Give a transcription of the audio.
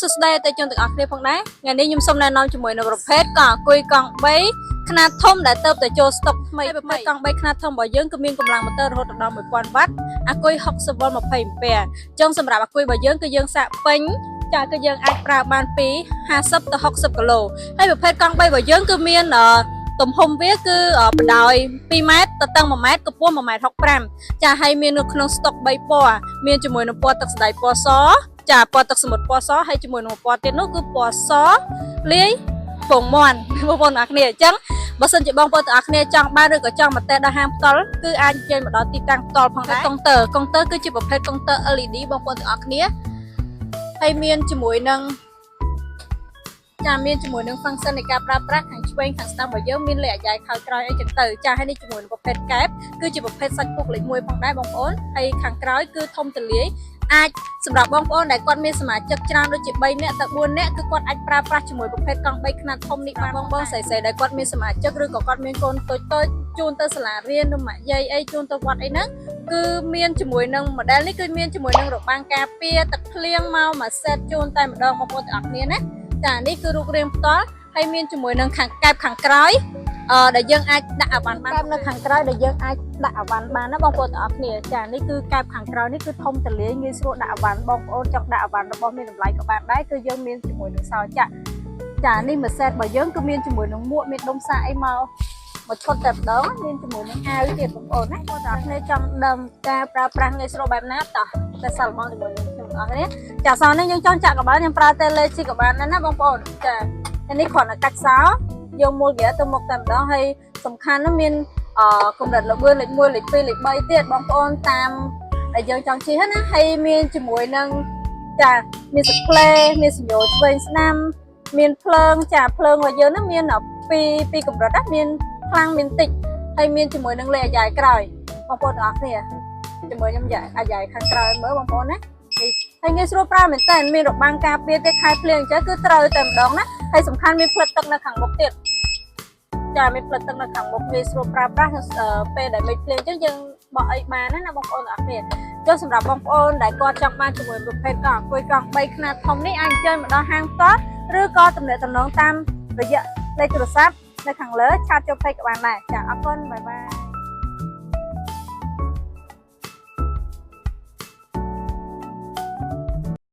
สุดได้แต่จนถึงอักเนียพงได้งานนี้ยุ่มสมแนะนำจมูกในประเภทก่อนกุยกองใบขนาดทมได้เติบแต่โจสต็อกไม่ประเภทกองใบขนาดทมบ่เยอะก็มีกำลังมอเตอร์รถดอมเหมือนปอนวัดอากุย60 วอลต์มาเพย์เปียจงสำหรับอากุยบ่เยอะก็ยังสะเป็นจากก็ยังอัดปราบานปี50 ต่อ 60 กิโลให้ประเภทกองใบบ่เยอะก็มีตุ่มหอมเวียคือประดอย2 เมตรตั้ง1 เมตรกับพวก1 เมตร65จะให้มีนุขนมสต็อกใบปอมีจมูกในปอตักสไลปอซอจะปอตักสมุดปอซอให้จมูกในปอเตียนนุคือปอซอเลี้ยผงมอนบนอักเนียจังบริษัทจะบางปอตักเนียจังบ้านหรือก็จังมาแต่ดาหามตอลคืออันเจนมาดอตีตังตอลพังได้กองเตอร์คือจิบประเภทกองเตอร์ LED บางปอตักเนียให้มีจมูกนึงจะมีจมูกนึงฟังก์ชันในการปราบปรามขังช่วยขังสตาร์บอยเยอะมีเหลี่ยใหญ่ขาวกรอยไอจังเตอร์จะให้ในจมูกประเภทแก๊บคือจิบประเภทสัตว์พวกเหล็กมวยพังได้บางปอนให้ขังกรอยคือทมตะเลี้ยអាចសម្រាប់បងប្អូនដែលគាត់មានសមាជិកច្រើនដូចជា3នាក់ទៅ4នាក់គឺគាត់អាចប្រើប្រាស់ជាមួយប្រភេទកង់3ខ្នាតធំនេះបានបងស្រីដែលគាត់មានសមាជិកឬក៏គាត់មានកូនតូចជូនទៅសាលារៀនឬម៉ាក់យាយអីជូនទៅវត្តអីហ្នឹងគឺមានជាមួយនឹង model នេះគឺមានជាមួយនឹងរបាំងការពារទឹកភ្លៀងមកមួយសេតជូនតែម្ដងបងប្អូនទាំងអស់គ្នាណាចានេះគឺរូបរាងផ្ទាល់ហើយមានជាមួយនឹងខាងកែបខាងក្រោយដែលយើងអាចដាក់អាវ៉ាន់បាននៅខាងក្រោយដែលយើងអាចដាក់អាវ៉ាន់បានណាបងប្អូនទាំងអស់គ្នាចានេះគឺកែបខាងក្រោយនេះគឺធំទលាយងាយស្រួលដាក់អាវ៉ាន់បងប្អូនចង់ដាក់អាវ៉ាន់របស់មានតម្លៃក៏បានដែរគឺយើងមានជាមួយនឹងសោចានេះមួយសេតរបស់យើងគឺមានជាមួយនឹងមួកមានដុំសាអីមកឈុតតែម្ដងមានជាមួយនឹងអាវទៀតបងប្អូនណាបងប្អូនគ្នាចង់ដឹងការប្រើប្រាស់ងាយស្រួលបែបណាតោះតែសាល់មកជាមួយនឹងខ្ញុំអរគ្នាចាសោនេះយើងចង់ចាក់ក៏បានយើងប្រើតែលេខជីក៏បានដែរណាបងប្អូនចានេះគ្រាន់តែកាច់សោយកមូលវាទៅមកតែម្ដងហើយសំខាន់នោះមានកម្រិតល្បឿនលេខ1លេខ2លេខ3ទៀតបងប្អូនតាមដែលយើងចង់ជិះណាហើយមានជាមួយនឹងចាមានស្ផ្លេមានសញ្ញោឆ្វេងស្ដាំមានភ្លើងចាភ្លើងរបស់យើងហ្នឹងមានពីកម្រិតណាមានខ្លាំងមានតិចហើយមានជាមួយនឹងលេខអាយ៉ៃក្រោយបងប្អូនទាំងអស់គ្នាជាមួយខ្ញុំអាយ៉ៃខាងក្រោយមើលបងប្អូនណាហើយងាយស្រួលប្រើមែនតើមានរបាំងការពារទៀតខែភ្លៀងអញ្ចឹងគឺត្រូវតែម្ដងណាហើយសំខាន់មានផ្លិតទឹកនៅខាងមុខទៀតចាមានផ្លិតទឹកនៅខាងមុខងាយស្រួលប្រើប្រាស់ពេលដែលមេឃភ្លៀងអញ្ចឹងយើងបោះអីបានណាបងប្អូនទាំងអស់គ្នាចុះសម្រាប់បងប្អូនដែលគាត់ចង់បានជាមួយប្រភេទកង់អង្គុយកង់3ខ្នាតធំនេះអាចអញ្ជើញមកដល់ហាងផ្ទាល់ឬក៏ទំនាក់ទំនងតាមរយៈលេខទូរស័ព្ទនៅខាងលើឆាតចូលពេកក៏បានដែរចាអរគុណបាយបាយ